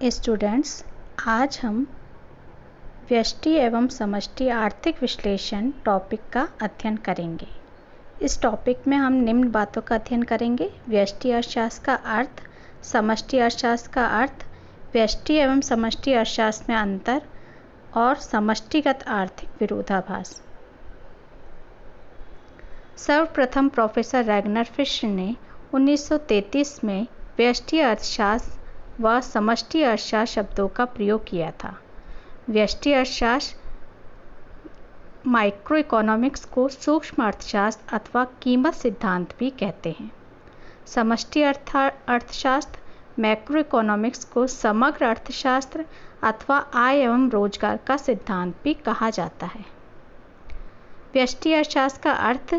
Students, आज हम व्यष्टि एवं समष्टि आर्थिक विश्लेषण टॉपिक का अध्ययन करेंगे। इस टॉपिक में हम निम्न बातों का अध्ययन करेंगे: व्यष्टि अर्थशास्त्र का अर्थ, समष्टि अर्थशास्त्र का अर्थ, व्यष्टि एवं समष्टि अर्थशास्त्र में अंतर और समष्टिगत आर्थिक विरोधाभास। सर्वप्रथम प्रोफेसर रैगनर फिश ने 1933 में व्यष्टि अर्थशास्त्र व समष्टि अर्थशास्त्र शब्दों का प्रयोग किया था। व्यष्टि अर्थशास्त्र माइक्रो इकोनॉमिक्स को सूक्ष्म अर्थशास्त्र अथवा कीमत सिद्धांत भी कहते हैं। समष्टि अर्थशास्त्र मैक्रो इकोनॉमिक्स को समग्र अर्थशास्त्र अथवा आय एवं रोजगार का सिद्धांत भी कहा जाता है। व्यष्टि अर्थशास्त्र का अर्थ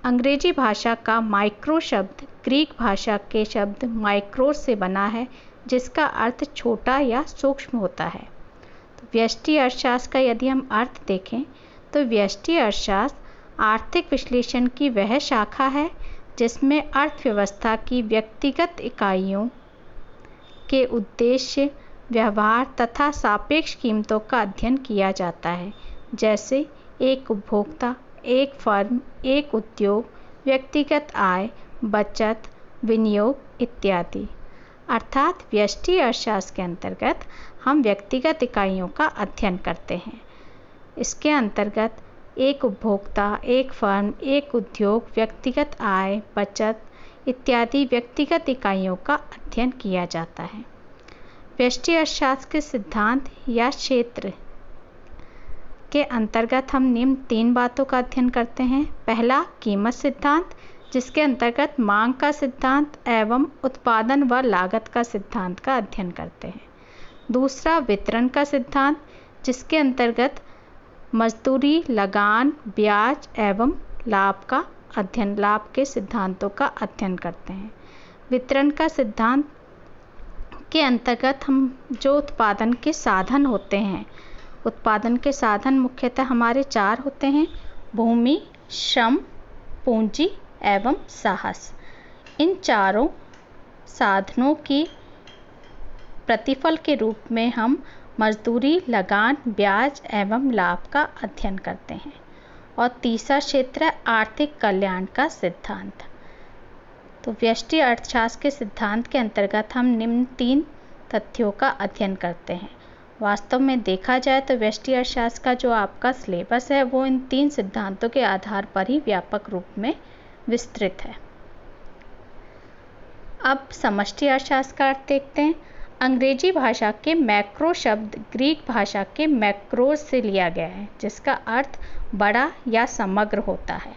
अंग्रेजी भाषा का माइक्रो शब्द ग्रीक भाषा के शब्द माइक्रोस से बना है, जिसका अर्थ छोटा या सूक्ष्म होता है। तो व्यष्टि अर्थशास्त्र का यदि हम अर्थ देखें तो व्यष्टि अर्थशास्त्र आर्थिक विश्लेषण की वह शाखा है जिसमें अर्थव्यवस्था की व्यक्तिगत इकाइयों के उद्देश्य, व्यवहार तथा सापेक्ष कीमतों का अध्ययन किया जाता है, जैसे एक उपभोक्ता, एक फर्म, एक उद्योग, व्यक्तिगत आय, बचत, विनियोग इत्यादि। अर्थात व्यष्टि अर्थशास्त्र के अंतर्गत हम व्यक्तिगत इकाइयों का अध्ययन करते हैं। इसके अंतर्गत एक उपभोक्ता, एक फर्म, एक उद्योग, व्यक्तिगत आय, बचत इत्यादि व्यक्तिगत इकाइयों का अध्ययन किया जाता है। व्यष्टि अर्थशास्त्र के सिद्धांत या क्षेत्र के अंतर्गत हम निम्न 3 बातों का अध्ययन करते हैं। पहला, कीमत सिद्धांत, जिसके अंतर्गत मांग का सिद्धांत एवं उत्पादन व लागत का सिद्धांत का अध्ययन करते हैं। दूसरा, वितरण का सिद्धांत, जिसके अंतर्गत मजदूरी, लगान, ब्याज एवं लाभ के सिद्धांतों का अध्ययन करते हैं। वितरण का सिद्धांत के अंतर्गत हम जो उत्पादन के साधन होते हैं, उत्पादन के साधन मुख्यतः हमारे 4 होते हैं: भूमि, श्रम, पूंजी एवं साहस। इन चारों साधनों की प्रतिफल के रूप में हम मजदूरी, लगान, ब्याज एवं लाभ का अध्ययन करते हैं। और तीसरा क्षेत्र है आर्थिक कल्याण का सिद्धांत। तो व्यष्टि अर्थशास्त्र के सिद्धांत के अंतर्गत हम निम्न 3 तथ्यों का अध्ययन करते हैं। वास्तव में देखा जाए तो व्यष्टि अर्थशास्त्र का जो आपका सिलेबस है वो इन 3 सिद्धांतों के आधार पर ही व्यापक रूप में विस्तृत है। अब समष्टि अर्थशास्त्र का अर्थ देखते हैं। अंग्रेजी भाषा के मैक्रो शब्द ग्रीक भाषा के मैक्रोस से लिया गया है, जिसका अर्थ बड़ा या समग्र होता है।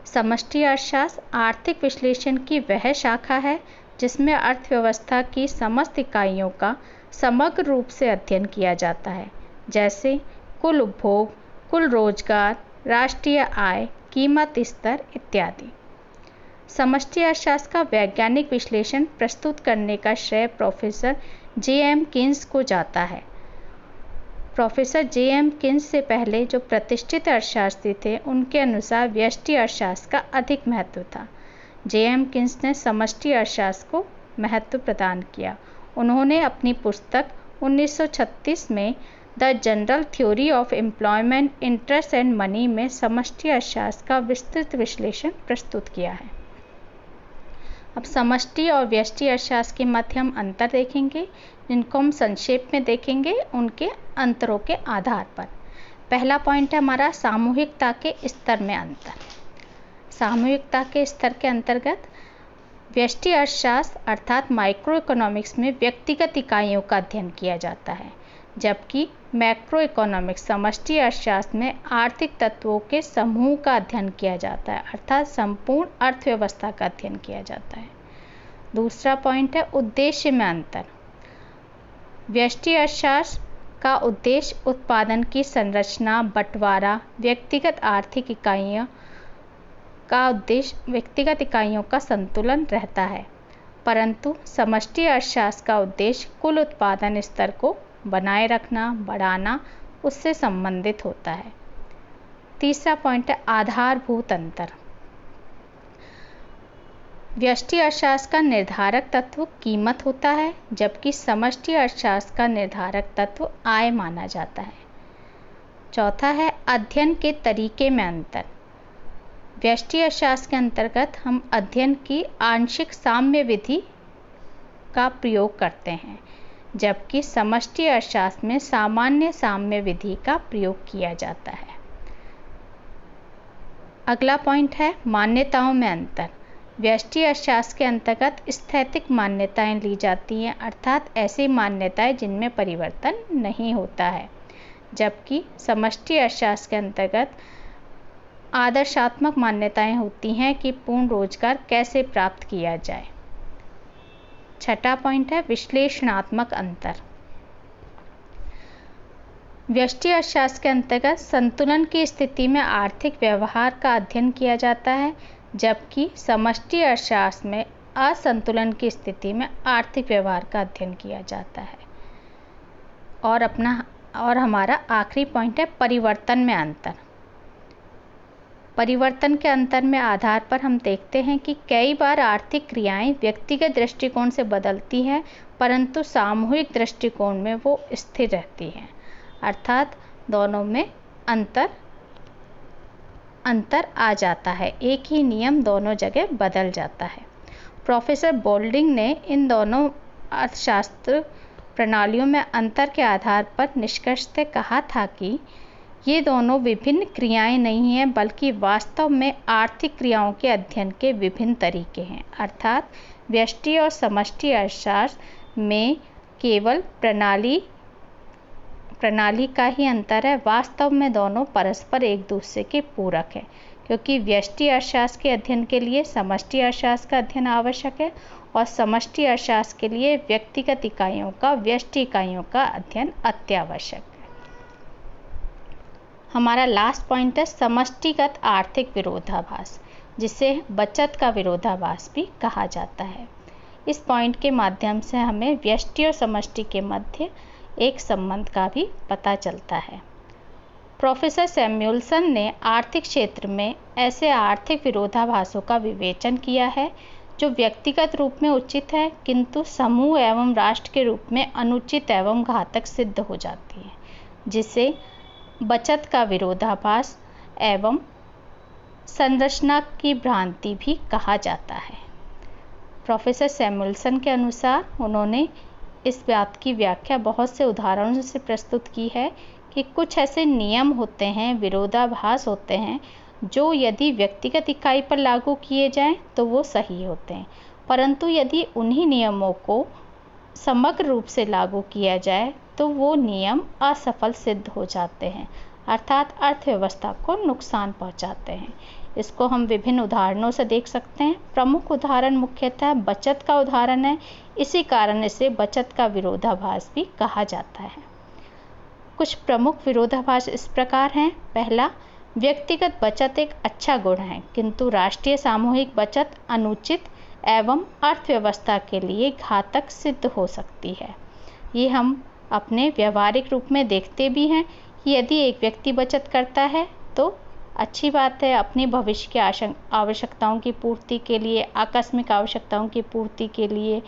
समष्टि अर्थशास्त्र आर्थिक विश्लेषण की वह शाखा है जिसमें अर्थव्यवस्था की समस्त इकाइयों का समग्र रूप से अध्ययन किया जाता है, जैसे कुल उपभोग, कुल रोजगार, राष्ट्रीय आय, कीमत स्तर इत्यादि। समष्टि अर्थशास्त्र का वैज्ञानिक विश्लेषण प्रस्तुत करने का श्रेय प्रोफेसर जे.एम. किन्स को जाता है। Professor J.M.. किन्स से पहले जो प्रतिष्ठित अर्थशास्त्री थे, उनके अनुसार व्यष्टि अर्थशास्त्र का अधिक महत्व था। जे.एम. किन्स ने समष्टि अर्थशास्त्र को महत्व प्रदान किया। उन्होंने अपनी पुस्तक 1936 में the general theory of employment, interest and money में समष्टि अर्थशास्त्र का विस्तृत विश्लेषण प्रस्तुत किया है। अब समष्टि और व्यष्टि अर्थशास्त्र के मध्य हम अंतर देखेंगे, जिनको हम संक्षेप में देखेंगे उनके अंतरों के आधार पर। पहला पॉइंट है हमारा सामूहिकता के स्तर में अंतर। सामूहिकता के स्तर के अंतर्गत व्यष्टि अर्थशास्त्र अर्थात माइक्रो इकोनॉमिक्स में व्यक्तिगत इकाइयों का अध्ययन किया जाता है, जबकि मैक्रो इकोनॉमिक्स समष्टि अर्थशास्त्र में आर्थिक तत्वों के समूह का अध्ययन किया जाता है, अर्थात संपूर्ण अर्थव्यवस्था का अध्ययन किया जाता है। दूसरा पॉइंट है उद्देश्य में अंतर। व्यष्टि अर्थशास्त्र का उद्देश्य उत्पादन की संरचना, बंटवारा, व्यक्तिगत आर्थिक इकाइयों का उद्देश्य व्यक्तिगत इकाइयों का संतुलन रहता है, परंतु समष्टि अर्थशास्त्र का उद्देश्य कुल उत्पादन स्तर को बनाए रखना, बढ़ाना, उससे संबंधित होता है। तीसरा पॉइंट है आधारभूत अंतर। व्यष्टि अर्थशास्त्र का निर्धारक तत्व कीमत होता है, जबकि समष्टि अर्थशास्त्र का निर्धारक तत्व आय माना जाता है। चौथा है अध्ययन के तरीके में अंतर। व्यष्टि अर्थशास्त्र के अंतर्गत हम अध्ययन की आंशिक साम्य विधि का प्रयोग करते हैं, जबकि समष्टि अर्थशास्त्र में सामान्य साम्य विधि का प्रयोग किया जाता है। अगला पॉइंट है मान्यताओं में अंतर। व्यष्टि अर्थशास्त्र के अंतर्गत स्थैतिक मान्यताएं ली जाती हैं, अर्थात ऐसी मान्यताएं जिनमें परिवर्तन नहीं होता है, जबकि समष्टि अर्थशास्त्र के अंतर्गत आदर्शात्मक मान्यताएं होती हैं कि पूर्ण रोजगार कैसे प्राप्त किया जाए। छठा पॉइंट है विश्लेषणात्मक अंतर। व्यष्टि अर्थशास्त्र के अंतर्गत संतुलन की स्थिति में आर्थिक व्यवहार का अध्ययन किया जाता है, जबकि समष्टि अर्थशास्त्र में असंतुलन की स्थिति में आर्थिक व्यवहार का अध्ययन किया जाता है। और हमारा आखिरी पॉइंट है परिवर्तन में अंतर। परिवर्तन के अंतर में आधार पर हम देखते हैं कि कई बार आर्थिक क्रियाएं व्यक्तिगत दृष्टिकोण से बदलती हैं, परंतु सामूहिक दृष्टिकोण में वो स्थिर रहती हैं, अर्थात दोनों में अंतर आ जाता है, एक ही नियम दोनों जगह बदल जाता है। प्रोफेसर बोल्डिंग ने इन दोनों अर्थशास्त्र प्रणालियों में अंतर के आधार पर निष्कर्षतः कहा था कि ये दोनों विभिन्न क्रियाएं नहीं हैं, बल्कि वास्तव में आर्थिक क्रियाओं के अध्ययन के विभिन्न तरीके हैं, अर्थात व्यष्टि और समष्टि अर्थशास्त्र में केवल प्रणाली का ही अंतर है। वास्तव में दोनों परस्पर एक दूसरे के पूरक हैं, क्योंकि व्यष्टि अर्थशास्त्र के अध्ययन के लिए समष्टि अर्थशास्त्र का अध्ययन आवश्यक है और समष्टि अर्थशास्त्र के लिए व्यक्तिगत इकाइयों का व्यष्टि इकाइयों का अध्ययन अत्यावश्यक है। हमारा लास्ट पॉइंट है समष्टिगत आर्थिक विरोधाभास, जिसे बचत का विरोधाभास भी कहा जाता है। इस पॉइंट के माध्यम से हमें व्यष्टि और समष्टि के मध्य एक संबंध का भी पता चलता है। प्रोफेसर सैमुअल्सन ने आर्थिक क्षेत्र में ऐसे आर्थिक विरोधाभासों का विवेचन किया है जो व्यक्तिगत रूप में उचित है, किंतु समूह एवं राष्ट्र के रूप में अनुचित एवं घातक सिद्ध हो जाती है, जिसे बचत का विरोधाभास एवं संरचना की भ्रांति भी कहा जाता है। प्रोफेसर सैमुअल्सन के अनुसार उन्होंने इस बात की व्याख्या बहुत से उदाहरणों से प्रस्तुत की है कि कुछ ऐसे नियम होते हैं, विरोधाभास होते हैं, जो यदि व्यक्तिगत इकाई पर लागू किए जाएं तो वो सही होते हैं, परंतु यदि उन्हीं नियमों को समग्र रूप से लागू किया जाए तो वो नियम असफल सिद्ध हो जाते हैं, अर्थात अर्थव्यवस्था को नुकसान पहुंचाते हैं। इसको हम विभिन्न उदाहरणों से देख सकते हैं। प्रमुख उदाहरण मुख्यतः बचत का उदाहरण है, इसी कारण इसे बचत का विरोधाभास भी कहा जाता है। कुछ प्रमुख विरोधाभास इस प्रकार हैं। पहला, व्यक्तिगत बचत एक अच्छा गुण है, किंतु राष्ट्रीय सामूहिक बचत अनुचित एवं अर्थव्यवस्था के लिए घातक सिद्ध हो सकती है। ये हम अपने व्यवहारिक रूप में देखते भी हैं कि यदि एक व्यक्ति बचत करता है तो अच्छी बात है, अपनी भविष्य की आवश्यकताओं की पूर्ति के लिए, आकस्मिक आवश्यकताओं की पूर्ति के लिए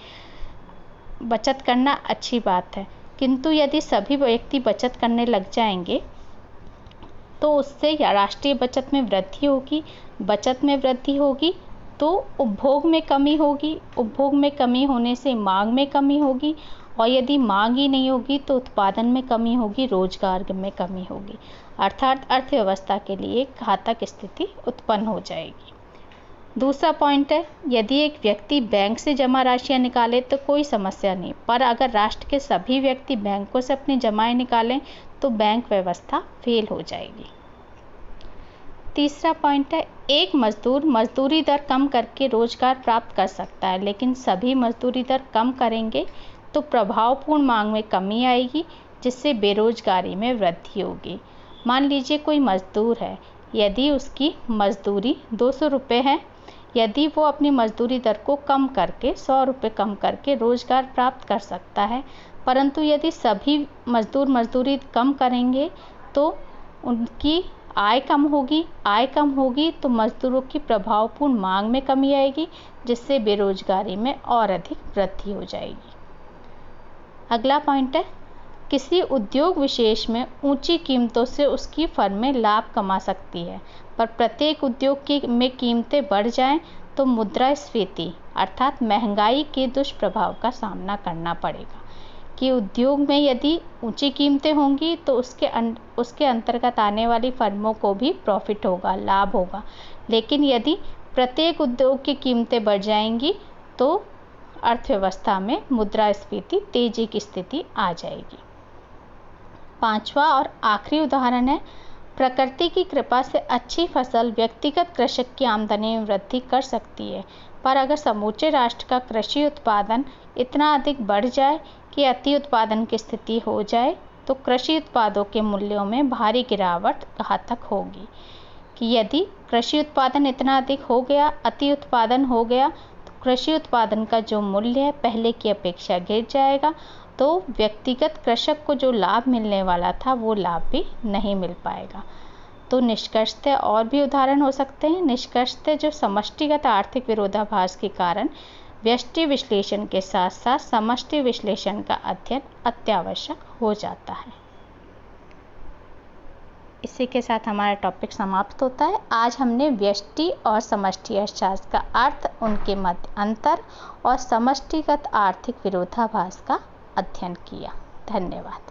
बचत करना अच्छी बात है, किंतु यदि सभी व्यक्ति बचत करने लग जाएंगे तो उससे राष्ट्रीय बचत में वृद्धि होगी, बचत में वृद्धि होगी तो उपभोग में कमी होगी, उपभोग में कमी होने से मांग में कमी होगी, और यदि मांग ही नहीं होगी तो उत्पादन में कमी होगी, रोजगार में कमी होगी, अर्थात अर्थव्यवस्था के लिए घातक स्थिति उत्पन्न हो जाएगी। दूसरा पॉइंट है, यदि एक व्यक्ति बैंक से जमा राशियां निकाले तो कोई समस्या नहीं, पर अगर राष्ट्र के सभी व्यक्ति बैंकों से अपनी जमाएं निकालें तो बैंक व्यवस्था फेल हो जाएगी। तीसरा पॉइंट है, एक मजदूर मजदूरी दर कम करके रोजगार प्राप्त कर सकता है, लेकिन सभी मजदूरी दर कम करेंगे तो प्रभावपूर्ण मांग में कमी आएगी, जिससे बेरोजगारी में वृद्धि होगी। मान लीजिए कोई मजदूर है, यदि उसकी मजदूरी 200 रुपये है, यदि वो अपनी मजदूरी दर को कम करके 100 रुपये कम करके रोजगार प्राप्त कर सकता है, परंतु यदि सभी मजदूर मजदूरी कम करेंगे तो उनकी आय कम होगी तो मजदूरों की प्रभावपूर्ण मांग में कमी आएगी, जिससे बेरोजगारी में और अधिक वृद्धि हो जाएगी। अगला पॉइंट है, किसी उद्योग विशेष में ऊंची कीमतों से उसकी फर्में लाभ कमा सकती है, पर प्रत्येक उद्योग में कीमतें बढ़ जाएं तो मुद्रास्फीति अर्थात महंगाई के दुष्प्रभाव का सामना करना पड़ेगा। कि उद्योग में यदि ऊंची कीमतें होंगी तो उसके अंतर्गत आने वाली फर्मों को भी प्रॉफिट होगा, लाभ होगा, लेकिन यदि प्रत्येक उद्योग की कीमतें बढ़ जाएंगी तो अर्थव्यवस्था में मुद्रास्फीति तेजी की स्थिति आ जाएगी। पांचवा और आखिरी उदाहरण है, प्रकृति की कृपा से अच्छी फसल व्यक्तिगत कृषक की आमदनी में वृद्धि कर सकती है, पर अगर समूचे राष्ट्र का कृषि उत्पादन इतना अधिक बढ़ जाए कि अति उत्पादन की स्थिति हो जाए तो कृषि उत्पादों के मूल्यों में भारी गिरावट घातक होगी। कि यदि कृषि उत्पादन इतना अधिक हो गया, अति उत्पादन हो गया, तो कृषि उत्पादन का जो मूल्य है पहले की अपेक्षा गिर जाएगा, तो व्यक्तिगत कृषक को जो लाभ मिलने वाला था वो लाभ भी नहीं मिल पाएगा। तो निष्कर्षतः और भी उदाहरण हो सकते हैं। निष्कर्षतः जो समष्टिगत आर्थिक विरोधाभास के कारण व्यष्टि विश्लेषण के साथ साथ समष्टि विश्लेषण का अध्ययन अत्यावश्यक हो जाता है। इसी के साथ हमारा टॉपिक समाप्त होता है। आज हमने व्यष्टि और समष्टि अर्थशास्त्र का अर्थ, उनके मध्य अंतर और समष्टिगत आर्थिक विरोधाभास का अध्ययन किया। धन्यवाद।